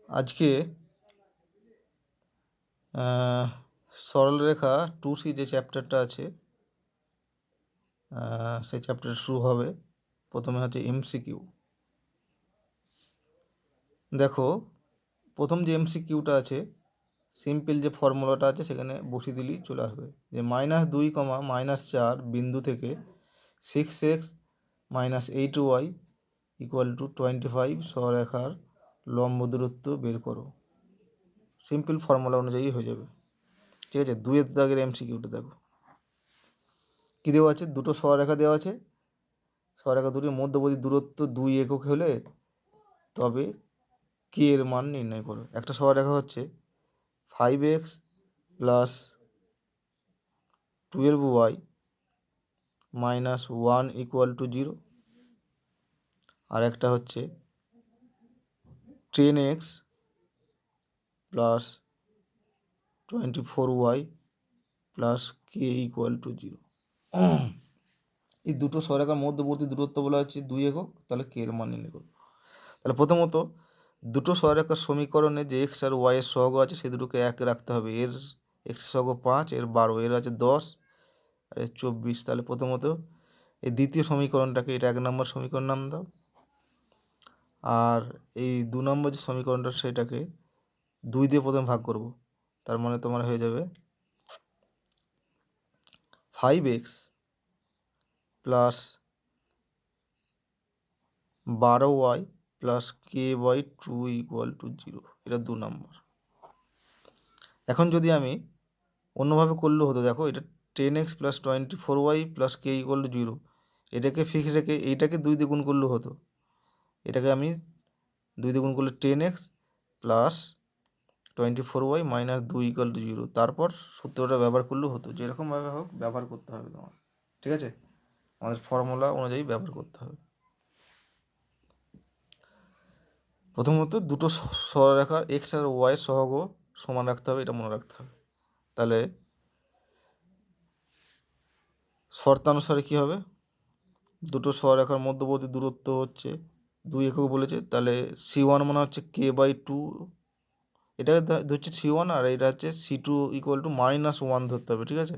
আজকে সরলরেখা 2C যে চ্যাপ্টারটা আছে সেই চ্যাপ্টার শুরু হবে। প্রথমে হচ্ছে এমসিকিউ। দেখো, প্রথম যে এমসিকিউটা আছে, সিম্পল যে ফর্মুলাটা আছে সেখানে বসিয়ে দিলেই চলে আসবে যে -2, -4 বিন্দু থেকে 6x - 8y = 25 সরলরেখার লম্ব দূরত্ব বের করো। সিম্পল ফর্মুলা অনুযায়ী হয়ে যাবে। ঠিক আছে, 2-এর দাগের এমসিকিউটা দেখো কী দেওয়া আছে। দুটো সরলরেখা দেওয়া আছে, সরলরেখা দুটির মধ্যবর্তী দূরত্ব 2 একক হলে তবে কে এর মান নির্ণয় করো। একটা সরলরেখা হচ্ছে 5x + 12y - 1 = 0, আর একটা হচ্ছে 10x + 24y + k = 0। এই দুটো সরলরেখার মধ্যবর্তী দূরত্ব বলা হচ্ছে 2 একক, তাহলে কে এর মান নির্ণয় করো। তাহলে প্রথমত দুটো সরলরেখার সমীকরণে যে এক্স আর ওয়াই এর সহগ আছে সেই দুটোকে এক রাখতে হবে। এর এক্স সহগ 5, এর 12, এর আছে 10 আর এর 24। তাহলে প্রথমত এই দ্বিতীয় সমীকরণটাকে, এটা 1 নম্বর সমীকরণ নাম দাও, আর এই 2 নম্বর যে সমীকরণটা সেটাকে 2 দিয়ে প্রথমে ভাগ করব। তার মানে তোমার হয়ে যাবে 5x + 12y + k/2 = 0। এটা 2 নম্বর। এখন যদি আমি অন্যভাবে করলেও হতো, দেখো এটা 10x + 24y + k = 0, এটাকে ফিক্স রেখে এইটাকে 2 দিয়ে গুণ করলেও হতো। এটাকে আমি 2 দিয়ে গুণ করলে 10x + 24y - 2 = 0, তারপর সূত্রটা ব্যবহার করলেও হতো। যেরকমভাবে হোক ব্যবহার করতে হবে তোমার। ঠিক আছে, আমাদের ফর্মুলা অনুযায়ী ব্যবহার করতে হবে। প্রথমত দুটো সরলরেখার এক্স আর ওয়াই সহগও সমান রাখতে হবে, এটা মনে রাখতে হবে। তাহলে শর্তানুসারে কী হবে, দুটো সরলরেখার মধ্যবর্তী দূরত্ব হচ্ছে 2 একক বলেছে, তাহলে C1 মানে হচ্ছে k/2, এটা হচ্ছে C1, আর এটা হচ্ছে C2 = -1 ধরতে হবে। ঠিক আছে,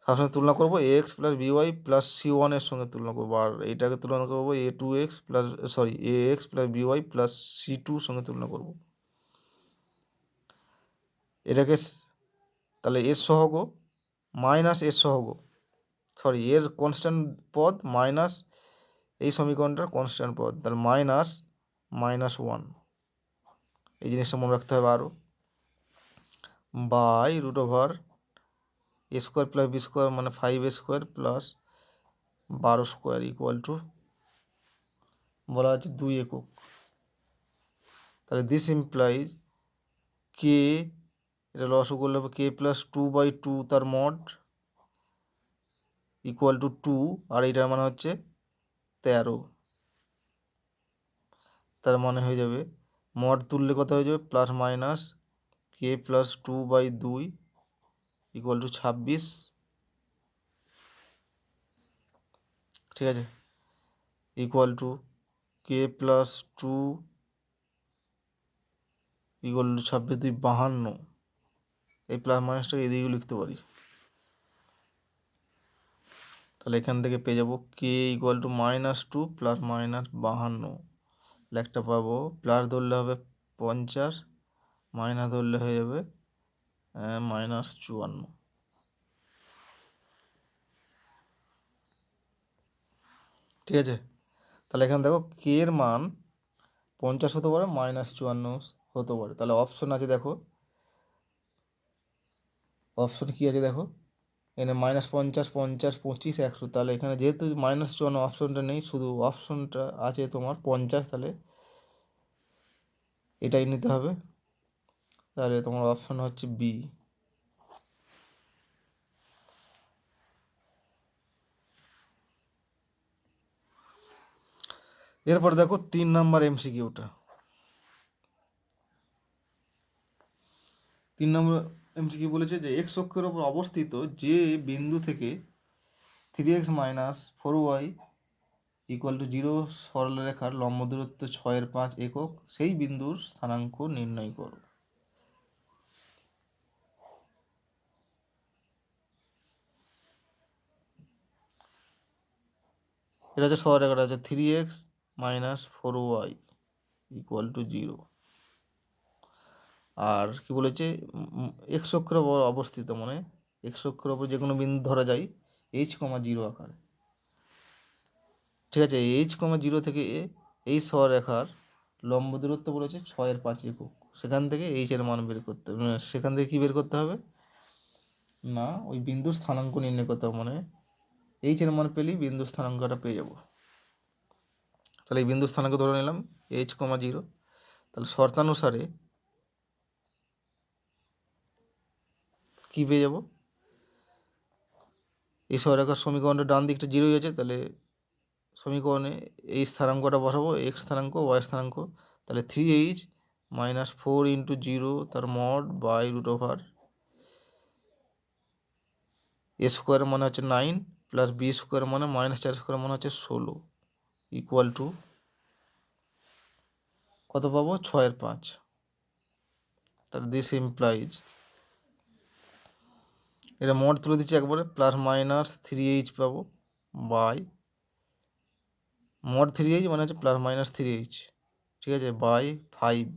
সবসময় তুলনা করবো ax + by + C1 এর সঙ্গে তুলনা করবো, আর এইটাকে তুলনা করবো ax + by + C2 সঙ্গে তুলনা করবো। এটাকে তাহলে এর সহগও মাইনাস এর সহগও, এর কনস্ট্যান্ট পদ মাইনাস এই সমীকরণটার কনস্ট্যান্ট পদ, তাহলে -1, এই জিনিসটা মনে রাখতে হবে। আরও বাই √a² + b² মানে 5a² + 12² বলা আছে 2 একক। তাহলে দিস ইমপ্লাইজ কে, এটা লসও করলে হবে k + 2/2 তার মড = 2, আর এইটার মানে হচ্ছে 13। তার মানে হয়ে যাবে মড তুললে কত হয়ে যাবে +- k + 2/2 = 26। ঠিক আছে, = k + 2 = 26, 2 52। এই প্লাস মাইনাসটাকে এদিকেও লিখতে পারি। তাহলে এখান থেকে পেয়ে যাবো k = -2 + -52। একটা পাবো, প্লাস ধরলে হবে 50, মাইনাস ধরলে হয়ে যাবে -54। ঠিক আছে, তাহলে এখানে দেখো k এর মান 50 হতে পারে, -54 হতে পারে। তাহলে অপশন আছে, দেখো অপশন কী আছে দেখো, এখানে -50, 50, 25, 100। তাহলে এখানে যেহেতু -54 অপশনটা নেই, শুধু অপশনটা আছে তোমার 50, তাহলে এটাই নিতে হবে। তাহলে তোমার অপশন হচ্ছে বি। এরপর দেখো 3 নম্বর এমসিকিউটা। 3 নম্বর এমসিকিউ বলেছে যে এক্স অক্ষের ওপর অবস্থিত যে বিন্দু থেকে 3x - 4y ইকুয়াল টু 0 সরলরেখার লম্ব দূরত্ব 6/5 একক, সেই বিন্দুর স্থানাঙ্ক নির্ণয় করো। এটা হচ্ছে সরলরেখাটা হচ্ছে 3x - 4y ইকুয়াল টু 0। আর কি বলেছে, এক্স অক্ষের ওপর অবস্থিত, মানে এক্স অক্ষের ওপর যে কোনো বিন্দু ধরা যায় h,0 আকারে। ঠিক আছে, h,0 থেকে এই সরলরেখার লম্ব দূরত্ব বলেছে 6/5 একক। সেখান থেকে এর মান বের করতে হবে, সেখান থেকে কী বের করতে হবে না, ওই বিন্দুর স্থানাঙ্ক নির্ণয় করতে হবে। মানে এর মান পেলেই বিন্দুর স্থানাঙ্কটা পেয়ে যাব। তাহলে এই বিন্দুর স্থানাঙ্ক ধরে নিলাম h,0। তাহলে শর্তানুসারে কী পেয়ে যাব, এই সরলরেখার সমীকরণটা ডান দিকটা 0 আছে, তাহলে সমীকরণে এই স্থানাঙ্কটা বসাবো, এক্স স্থানাঙ্ক, ওয়াই স্থানাঙ্ক। তাহলে 3h - 4 × 0 তার মড বাই √, এ স্কোয়ার মানে হচ্ছে 9 প্লাস বি স্কোয়ার মানে -4 স্কোয়ার মানে হচ্ছে 16 ইকুয়াল টু কত পাবো, 6/5। তাহলে দিস ইমপ্লাইজ, এটা মড তুলে দিচ্ছি একবারে, +-3h পাবো বাই মড 3h মানে হচ্ছে +-3h, ঠিক আছে, বাই 5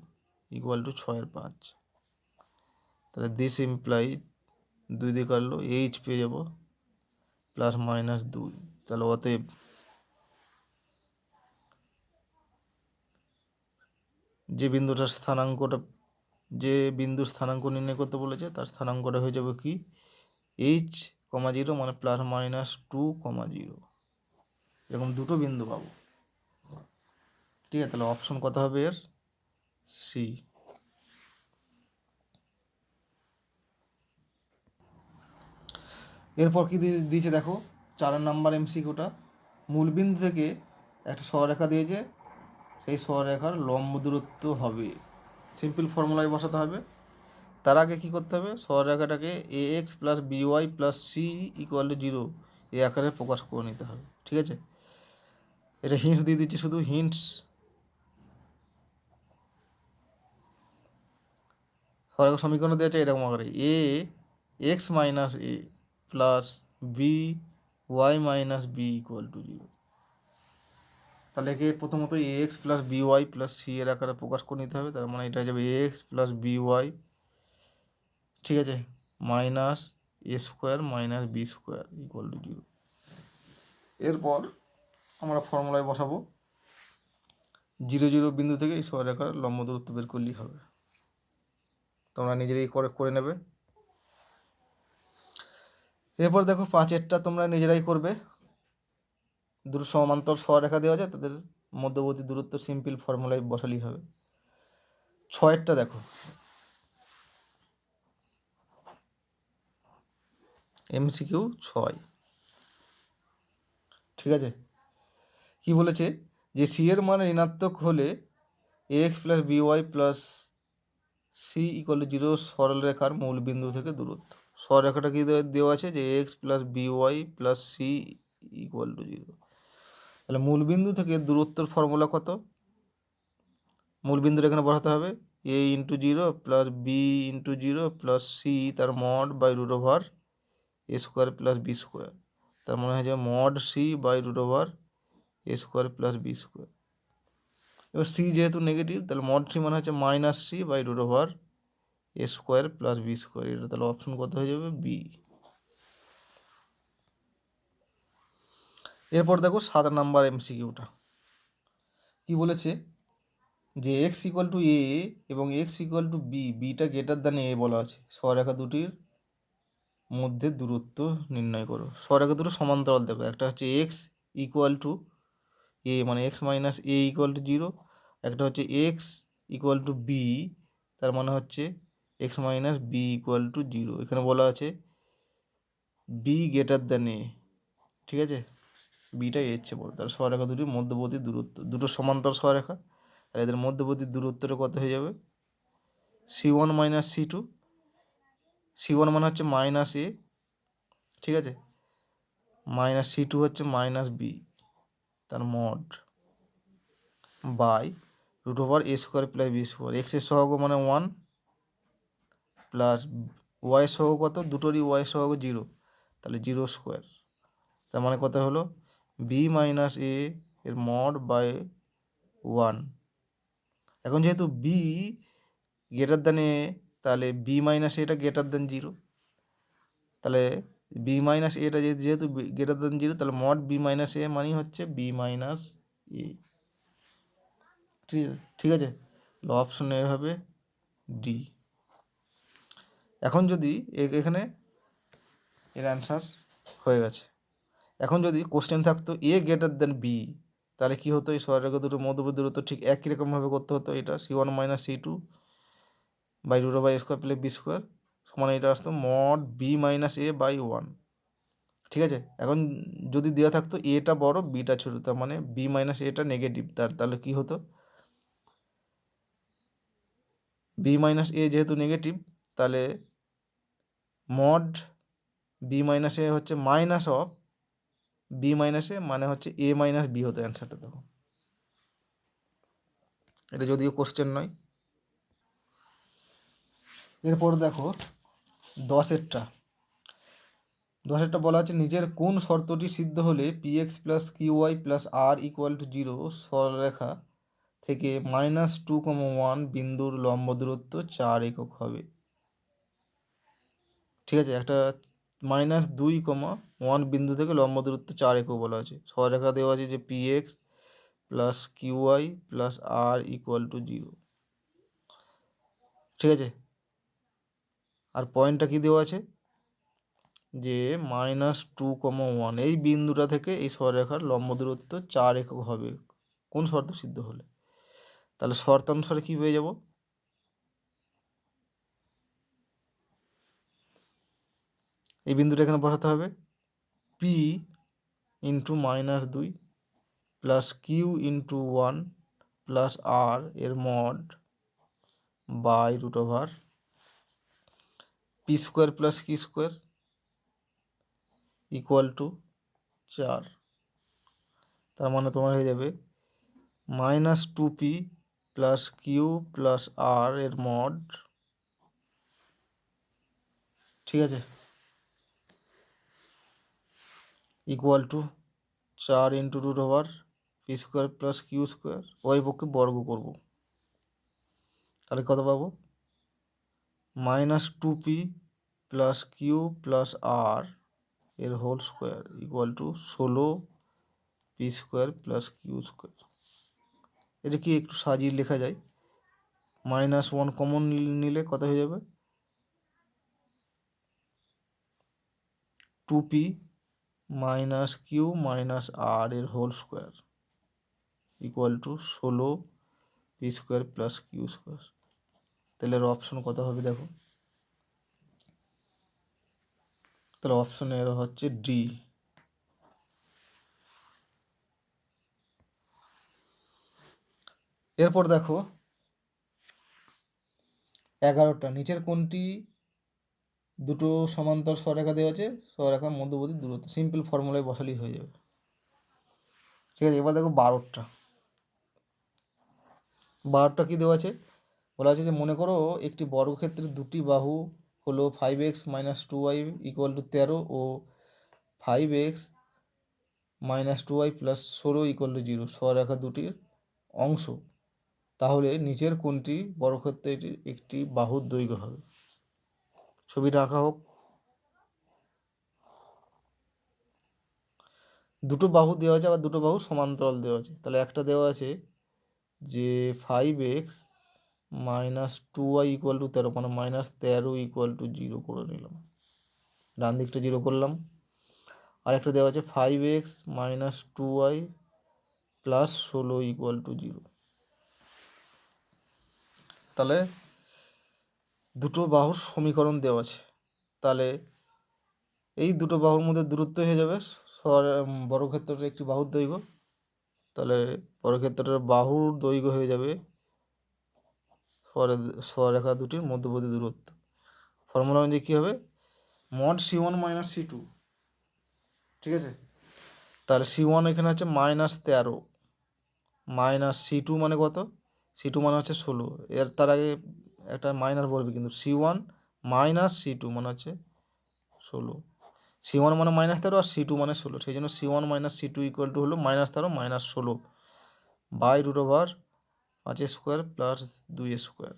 ইকুয়াল টু 6/5। তাহলে দিস ইমপ্লাইজ 2 দিয়ে কাটলো h পেয়ে যাবো +-2। তাহলে অতএব যে বিন্দুর স্থানাঙ্ক নির্ণয় করতে বলেছে তার স্থানাঙ্কটা হয়ে যাবে কি h,0 মানে +-2,0। এরকম দুটো বিন্দু পাবো। ঠিক আছে, তাহলে অপশন কত হবে এর, সি। এরপর কি দিয়েছে দেখো, 4 নাম্বার এমসিকিউটা, মূলবিন্দু থেকে একটা সরলরেখা দিয়েছে, সেই সরলরেখার লম্ব দূরত্ব হবে, সিম্পল ফর্মুলায় বসাতে হবে। তার আগে কী করতে হবে, সরলরেখাটাকে ax + by + c = 0 এই আকারে প্রকাশ করে নিতে হবে। ঠিক আছে, এটা হিন্টস দিয়ে দিচ্ছি, শুধু হিন্টস। সরলরেখা সমীকরণ দেওয়া আছে এরকম আকারে, ax - a plus by - b = 0। তাহলে একে প্রথমত ax + by + c এর আকারে প্রকাশ করে নিতে হবে। তার মানে এটা হয়ে যাবে ax + by, ঠিক আছে, -a² - b² = 0। এরপর আমরা ফর্মুলায় বসাবো, 0 0 বিন্দু থেকে এই সরলরেখার লম্ব দূরত্ব বের করলেই হবে। তোমরা নিজেরাই করে নেবে। এরপর দেখো 5-এরটা তোমরা নিজেরাই করবে। দুটো সমান্তর সরলরেখা দেওয়া যায়, তাদের মধ্যবর্তী দূরত্ব সিম্পল ফর্মুলায় বসালেই হবে। 6-এরটা দেখো, এমসিকিউ 6। ঠিক আছে, কি বলেছে যে সি এর মান ঋণাত্মক হলে ax + by + c = 0 সরলরেখার মূল বিন্দু থেকে দূরত্ব। সরলরেখাটা কি দেওয়া আছে যে ax + by + c = 0। তাহলে মূল বিন্দু থেকে দূরত্বের ফর্মুলা কত, মূল বিন্দুর এখানে বসাতে হবে a × 0 + b × 0 + c তার মড বাই √, a² + b²। তার মানে হয়ে যাবে mod c by √, a² + b²। এবার c যেহেতু নেগেটিভ, তাহলে মড c মানে হচ্ছে -c বাই √, a² + b²। এটা তাহলে অপশন কত হয়ে যাবে, বি। এরপর দেখো 7 নাম্বার এমসিকিউটা, কি বলেছে যে x = a এবং x = b, বিটা > a বলা আছে, সরলরেখা দুটির মধ্যে দূরত্ব নির্ণয় করো। সরলরেখা দুটো সমান্তরাল দেখো, একটা হচ্ছে x = a মানে x - a = 0, একটা হচ্ছে x = b, তার মানে হচ্ছে x - b = 0। এখানে বলা আছে b > a, ঠিক আছে, বিটা এর চেয়ে বড়। তাহলে সরলরেখা দুটির মধ্যবর্তী দূরত্ব, দুটো সমান্তর সরলরেখা, আর এদের মধ্যবর্তী দূরত্বটা কত হয়ে যাবে, c1 - c2। c1 মানে হচ্ছে -a, ঠিক আছে, -c2 হচ্ছে -b। তার mod by root over A square plus B square. এক্সের সহগ মানে 1 প্লাস ওয়াই সহগ কত, দুটোরই ওয়াই সহগ 0, তাহলে 0 স্কোয়ার। তার মানে কত হলো বি মাইনাস এ এর মড বাই 1। এখন যেহেতু বি গ্রেটার দ্যান এ, তাহলে বি মাইনাস এটা গ্রেটার দ্যান 0, তাহলে বি মাইনাস এটা যেহেতু গ্রেটার দ্যান 0, তাহলে মড বি মাইনাস এ মানেই হচ্ছে বি মাইনাস এ। ঠিক আছে, অপশন এর হবে ডি। এখন যদি এখানে এর অ্যান্সার হয়ে গেছে। এখন যদি কোশ্চেন থাকতো এ গ্রেটার দ্যান বি, তাহলে কী হতো, এই সরলরেখা দুটো মধ্যবর্তী দূরত্ব ঠিক একই রকমভাবে করতে হতো। এটা C1 minus C2 by root over A square plus B square সমান এটা আসতো mod B minus A by 1। ঠিক আছে, এখন যদি দেওয়া থাকতো এটা বড় বিটা ছোটো, তার মানে বি মাইনাস এটা নেগেটিভ, তাহলে কী হতো, বি মাইনাস এ যেহেতু নেগেটিভ, তাহলে মড বি মাইনাস এ হচ্ছে মাইনাস অফ বি মাইনাস এ, মানে হচ্ছে এ মাইনাস বি হতো অ্যান্সারটা। দেখো এটা যদিও কোশ্চেন নয়। এরপর দেখো 10-এরটা বলা আছে নিচের কোন শর্তটি সিদ্ধ হলে px plus q y plus r equal to 0 সরলরেখা থেকে -2,1 বিন্দুর লম্ব দূরত্ব 4 একক হবে। ঠিক আছে, একটা -2,1 বিন্দু থেকে লম্ব দূরত্ব 4 একক বলা আছে। সরলরেখা দেওয়া আছে যে px plus q y plus r equal to 0। ঠিক আছে, আর পয়েন্টটা কি দেওয়া আছে যে -2,1 এই বিন্দুটা থেকে এই সরলরেখার লম্ব দূরত্ব 4 একক হবে কোন শর্ত সিদ্ধ হলে। তাহলে শর্তানুসারে কী পেয়ে যাব, এই বিন্দুটা এখানে বসাতে হবে, P into -2 plus Q into 1 plus R এর mod by root over P square plus Q square equal to 4। তার মানে তোমার হয়ে যাবে -2p plus Q plus R এর মড, ঠিক আছে, equal to 4 into root over P square plus Q square, ওই পক্ষে বর্গ করব, তাহলে কত পাবো, -2p plus Q plus R এর whole square equal to 16 P square plus Q square. এটা কি একটু সাজিয়ে লেখা যায়, -1 কমন নিলে কত হয়ে যাবে, 2p minus Q minus R এর whole square equal to 16 P square plus Q square. তাহলে এর অপশন কত হবে দেখো, তাহলে অপশনের হচ্ছে ডি। এরপর দেখো 11টা নিচের কোনটি দুটো সমান্তর সরলরেখা দেওয়া আছে, সরলরেখার মধ্যবর্তী দূরত্ব, সিম্পল ফর্মুলায় বসালেই হয়ে যাবে। ঠিক আছে, এবার দেখো 12টা কি দেওয়া আছে, বলা আছে যে মনে করো একটি বর্গক্ষেত্রের দুটি বাহু হলো 5x - 2y ইকুয়াল টু 13 ও 5x - 2y plus 16 equal to 0 সরলরেখা দুটির অংশ, তাহলে নিচের কোনটি বর্গক্ষেত্রের একটি বাহুর দৈর্ঘ্য হবে। ছবিটা আঁকা হোক। দুটো বাহু দেওয়া আছে, আবার দুটো বাহু সমান্তরাল দেওয়া আছে। তাহলে একটা দেওয়া আছে যে 5x - 2y ইকুয়াল টু 13, মানে -13 ইকুয়াল টু 0 করে নিলাম, ডান দিকটা 0 করলাম। আর একটা দেওয়া আছে 5x - 2y plus 16 equal to 0। তাহলে দুটো বাহুর সমীকরণ দেওয়া আছে, তাহলে এই দুটো বাহুর মধ্যে দূরত্ব হয়ে যাবে বর্গক্ষেত্রের একটি বাহুর দৈর্ঘ্য, তাহলে বর্গক্ষেত্রের বাহুর দৈর্ঘ্য হয়ে যাবে সরলরেখা দুটির মধ্যবর্তী দূরত্ব। ফর্মুলা অনুযায়ী কী হবে, মড C1 - C2। ঠিক আছে, তাহলে C1 এখানে আছে -13, মাইনাস C2 মানে কত? C2 মানে হচ্ছে 16। তার আগে একটা মাইনাস বলবি কিন্তু, C1 মাইনাস C2 মানে হচ্ছে 16। C1 মানে -13 আর C2 মানে 16, সেই জন্য C1 minus C2 equal to হলো -13 মাইনাস 16 বাই √5² প্লাস 2²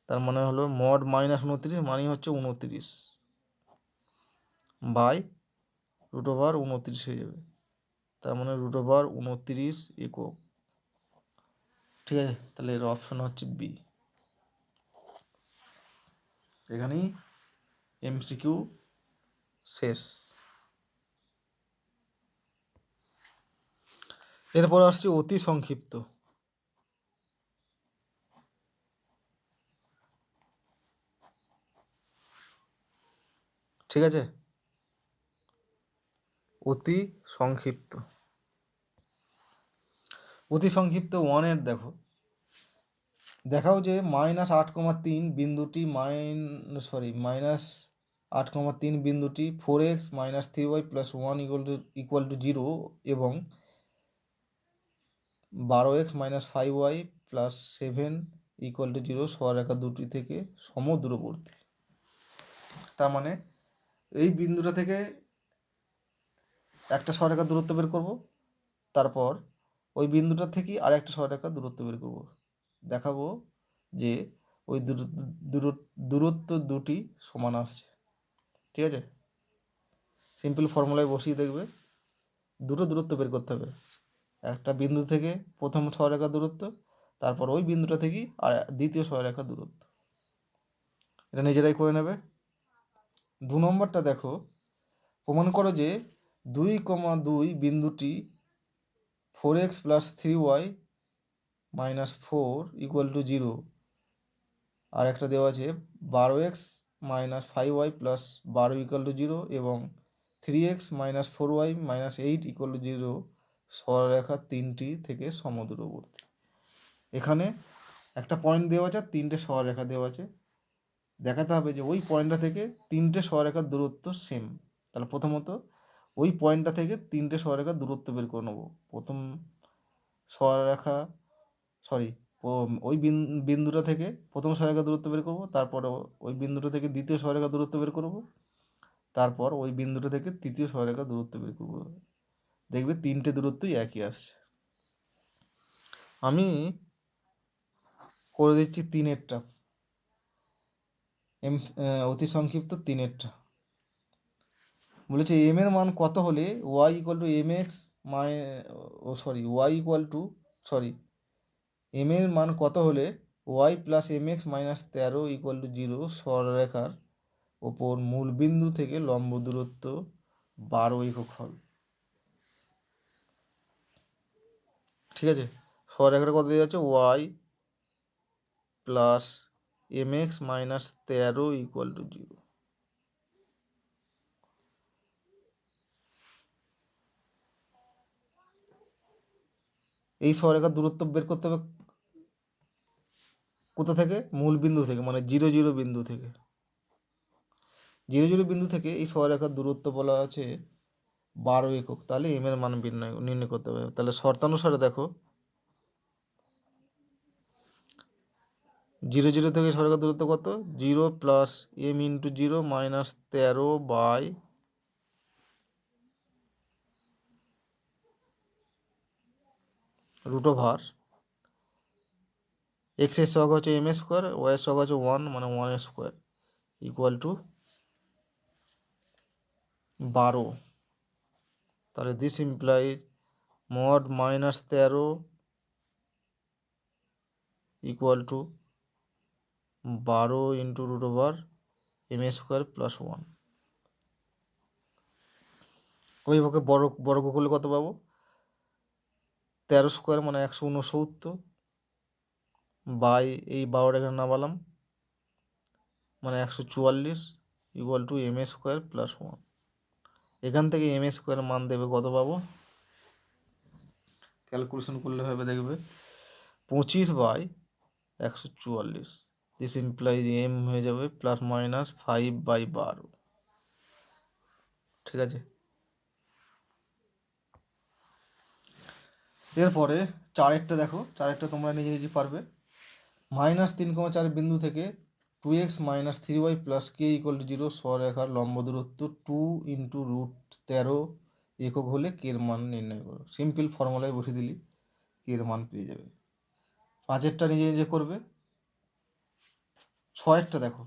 তার মানে হলো মড -29 মানে হচ্ছে 29 বাই √29 হয়ে যাবে, তার মানে √29 একক। ঠিক আছে, তাহলে এর অপশন হচ্ছে বি। এখানেই এমসিকিউ শেষ। এরপর আসছে অতি সংক্ষিপ্ত। ঠিক আছে, অতি সংক্ষিপ্ত। অতি সংক্ষিপ্ত 1-এর দেখো, দেখাও যে -8,3 বিন্দুটি -8,3 বিন্দুটি 4x - 3y + 1 ইকুয়াল টু 0 এবং 12x - 5y + 7 ইকুয়াল টু 0 সরলরেখা দুটি থেকে সমদূরবর্তী। তার মানে এই বিন্দুটা থেকে একটা সরলরেখা দূরত্ব বের করব, তারপর ওই বিন্দুটা থেকে আর একটা সরলরেখা দূরত্ব বের করব, দেখাবো যে ওই দূরত্ব দুটি সমান আসছে। ঠিক আছে, সিম্পল ফর্মুলায় বসিয়ে দেখবে, দুটো দূরত্ব বের করতে হবে, একটা বিন্দু থেকে প্রথম সরলরেখার দূরত্ব, তারপর ওই বিন্দুটা থেকেই আর দ্বিতীয় সরলরেখার দূরত্ব। এটা নিজেরাই করে নেবে। 2 নম্বরটা দেখো, প্রমাণ করো যে 2,2 বিন্দুটি 4x + 3y - 4 ইকুয়াল টু 0, আর একটা দেওয়া আছে 12x - 5y + 12 ইকুয়াল টু 0 এবং 3x - 4y - 8 ইকুয়াল টু 0 সরলরেখা তিনটি থেকে সমদূরবর্তী। এখানে একটা পয়েন্ট দেওয়া আছে আর তিনটে সরলরেখা দেওয়া আছে, দেখাতে হবে যে ওই পয়েন্টটা থেকে তিনটে সরলরেখার দূরত্ব সেম। তাহলে প্রথমত ওই পয়েন্টটা থেকে তিনটে সরলরেখার দূরত্ব বের করে নেবো। প্রথম সরলরেখা ওই বিন্দুটা থেকে প্রথম সরলরেখার দূরত্ব বের করব, তারপর ওই বিন্দুটা থেকে দ্বিতীয় সরলরেখার দূরত্ব বের করব, তারপর ওই বিন্দুটা থেকে তৃতীয় সরলরেখার দূরত্ব বের করব। দেখবে তিনটে দূরত্বই একই আসছে। আমি করে দিচ্ছি 3-এরটা, অতি সংক্ষিপ্ত 3-এরটা। বলেছে এম এর মান কত হলে Y equal to M X M এর মান কত হলে Y plus M X - 13 equal to 0 সরলরেখার ওপর মূল বিন্দু থেকে লম্ব দূরত্ব 12 একক হবে। ঠিক আছে, সরলরেখাটা কত দেওয়া আছে? Y plus M X - 13 equal to 0। এই সরলরেখার দূরত্ব বের করতে হবে কোথা থেকে? মূল বিন্দু থেকে, মানে 0, 0 বিন্দু থেকে। 0, 0 বিন্দু থেকে এই সরলরেখার দূরত্ব বলা আছে 12 একক। তাহলে এম এর মান নির্ণয় করতে হবে। তাহলে শর্তানুসারে দেখো, 0, 0 থেকে সরলরেখার দূরত্ব কত? 0 plus m into 0 minus 13 by √, x এর সহগ হচ্ছে m² y এর সহগ হচ্ছে 1 মানে 1² ইকুয়াল টু 12। তাহলে this imply mod -13 equal two 12 into √m² plus 1। ওইভাবে বর্গ করলে কত পাবো? 13² মানে 169 বাই এই 12 এখানে নামালাম মানে 144 ইকুয়াল টু m² প্লাস 1। এখান থেকে m² মান দেবে কত পাবো? ক্যালকুলেশন করলে হবে, দেখবে 25/144। দিস ইমপ্লাইজ m হয়ে যাবে +-5/12। ঠিক আছে, এরপরে চারেরটা দেখো, চারেরটা তোমরা নিজে নিজে পারবে। -3,4 বিন্দু থেকে 2x - 3y + k = 0 সরেখার লম্ব দূরত্ব 2 × √13 একক হলে কে এর মান নির্ণয় করো। সিম্পল ফর্মুলায় বসে দিলি কে এর মান পেয়ে যাবে। পাঁচেরটা নিজে নিজে করবে। ছয়েরটা দেখো,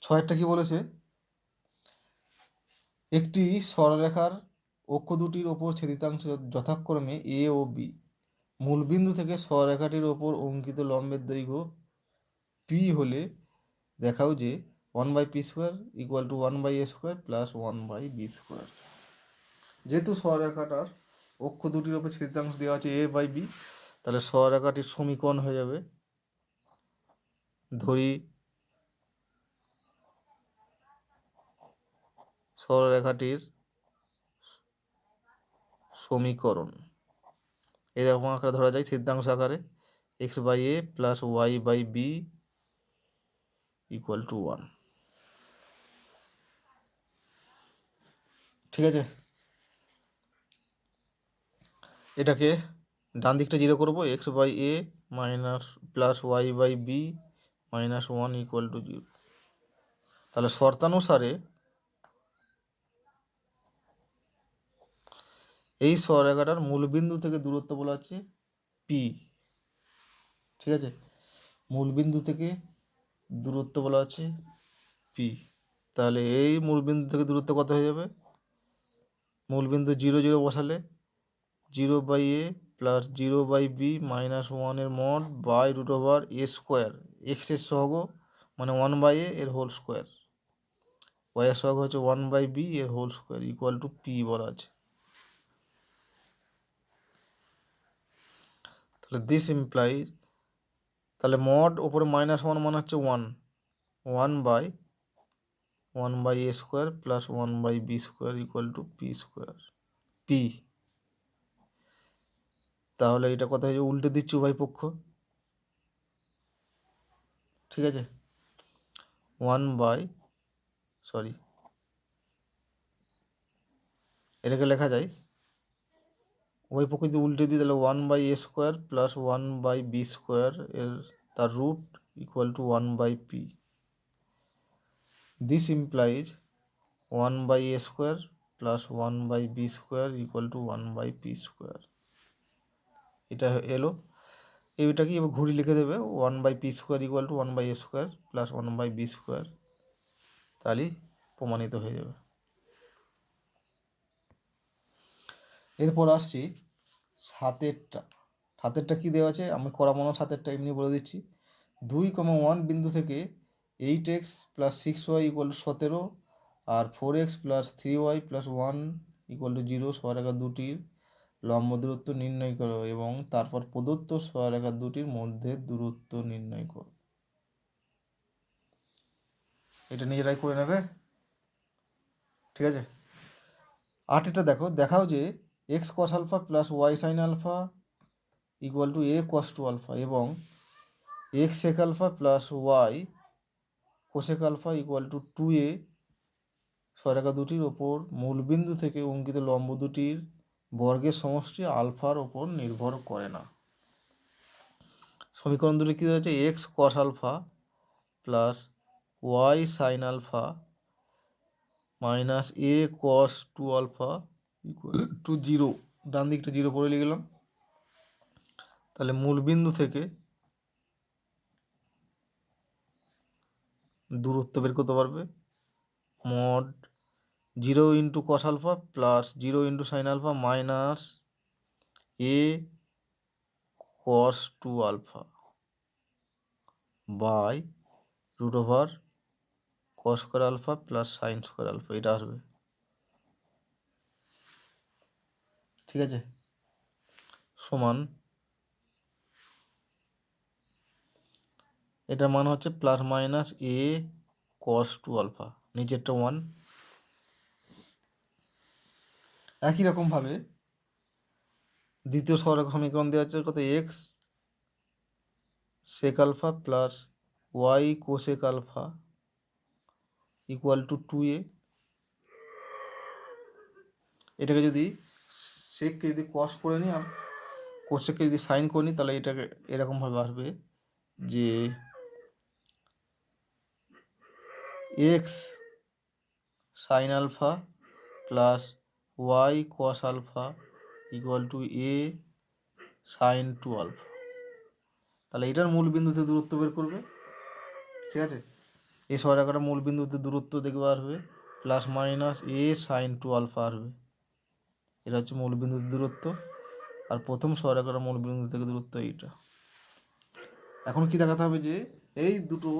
ছয়েরটা কি বলেছে, একটি সরলরেখার অক্ষ দুটির ওপর ছেদিতাংশ যথাক্রমে এ ও বি। মূলবিন্দু থেকে সরলরেখাটির ওপর অঙ্কিত লম্বের দৈর্ঘ্য পি হলে দেখাও যে 1/p² = 1/a² + 1/b²। যেহেতু সরলরেখাটার অক্ষ দুটির ওপর ছেদিতাংশ দেওয়া আছে a/b, তাহলে সরলরেখাটির সমীকরণ হয়ে যাবে, ধরি সরলরেখাটির সমীকরণ এরকম আকারে ধরা যায়, ছেদিতাংশ আকারে x/a + y/b = 1। ঠিক আছে, এটাকে ডান দিকটা 0 করবো, x/a + y/b - 1 = 0। তাহলে শর্তানুসারে এই সরলরেখাটার মূলবিন্দু থেকে দূরত্ব বলা হচ্ছে পি। ঠিক আছে, মূলবিন্দু থেকে দূরত্ব বলা হচ্ছে পি। তাহলে এই মূলবিন্দু থেকে দূরত্ব কত হয়ে যাবে, মূলবিন্দু 0 0 বসালে 0/a + 0/b - 1 এর মড √a², x এর সহগ মানে 1/a এর হোল স্কোয়ার, y এর সহগ হচ্ছে 1/b এর হোল স্কোয়ার = p বলা আছে। তাহলে দিস ইমপ্লাইজ, তাহলে মড ওপরে -1 মানে হচ্ছে 1, 1/a² + 1/b² = p²। তাহলে এটা কথা হচ্ছে উল্টে দিচ্ছি উভয় পক্ষ। ঠিক আছে, এটাকে লেখা যায় উভয় পক্ষ যদি উল্টে দিই তাহলে 1/a² + 1/b² এর তার root = 1/p। This implies 1/a² + 1/b² = 1/p²। এটা এলো, এইটাকে এবার ঘুরি লিখে দেবে 1/p² = 1/a² + 1/b², তাহলেই প্রমাণিত হয়ে যাবে। এরপর আসছি সাতেরটা। সাতেরটা কী দেওয়া আছে, আমি করা মনে সাতেরটা এমনি বলে দিচ্ছি। 2,1 বিন্দু থেকে 8x + 6y = 17 আর 4x + 3y + 1 = 0 সরলরেখা দুটির লম্ব দূরত্ব নির্ণয় করো এবং তারপর প্রদত্ত সরলরেখা দুটির মধ্যে দূরত্ব নির্ণয় করো। এটা নিজেরাই করে নেবে। ঠিক আছে, আটেরটা দেখো, দেখাও যে x cos α + y sin α = a cos 2α এবং x sec α + y cosec α = 2a সরলরেখা দুটির ওপর মূলবিন্দু থেকে অঙ্কিত লম্ব দুটির বর্গের সমষ্টি আলফার ওপর নির্ভর করে না। সমীকরণ দুটি কী হচ্ছে, x cos α + y sin α - a cos 2α = 0। ডান দিকটা 0 করে লিখলাম। তাহলে মূলবিন্দু থেকে দূরত্ব বের করতে পারবে, mod 0 × cos α + 0 × sin α - a cos 2α √cos² α + sin² α, এটা আসবে। ঠিক আছে, সমান এটার মান হচ্ছে ± a cos 2α, নিচেরটা 1। একই রকমভাবে দ্বিতীয় সরলরেখা সমীকরণ দেওয়া আছে কত, x sec α + y cosec α = 2a এটাকে যদি সেককে যদি কস করে নিই আর কোসেককে যদি সাইন করে নিই, তাহলে এটাকে এরকমভাবে আসবে যে X sine alpha plus Y cos alpha equal to A sine 2 alpha. তাহলে এটার মূল বিন্দুতে দূরত্ব বের করবে, ঠিক আছে। এই সরলরেখাটার মূল বিন্দুতে দূরত্ব দেখবে আসবে প্লাস মাইনাস এ সাইন 2 আলফা আসবে। এটা হচ্ছে মূল বিন্দুতে দূরত্ব, আর প্রথম সরলরেখাটার মূল বিন্দু থেকে দূরত্ব এইটা। এখন কি দেখাতে হবে যে এই দুটো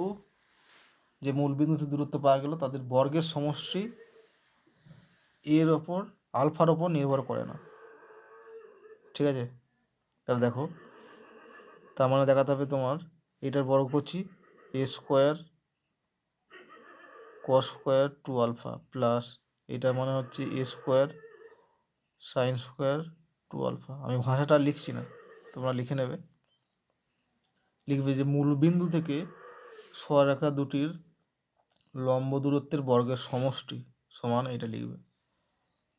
যে মূল বিন্দুতে দূরত্ব পাওয়া গেল তাদের বর্গের সমষ্টি এর ওপর আলফার ওপর নির্ভর করে না, ঠিক আছে। তাহলে দেখো, তার মানে দেখাতে হবে তোমার এটার বর্গ করছি A square cos square 2 alpha plus এটা মনে হচ্ছে A square sine square 2 alpha. আমি ভাষাটা লিখছি না, তোমরা লিখে নেবে। লিখবে যে মূল বিন্দু থেকে সরলরেখা দুটির লম্ব দূরত্বের বর্গের সমষ্টি সমান, এটা লিখবে।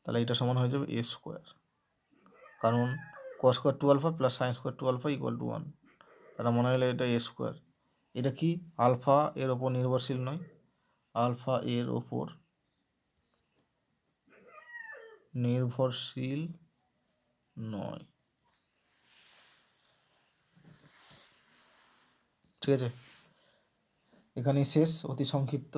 তাহলে এটা সমান হয়ে যাবে এ স্কোয়ার, কারণ cos square 2 alpha plus sine square 2 alpha equal to 1। তারা মনে হলে এটা এ স্কোয়ার। এটা কি আলফা এর ওপর নির্ভরশীল নয়, আলফা এর ওপর নির্ভরশীল নয়, ঠিক আছে। এখানেই শেষ, অতি সংক্ষিপ্ত।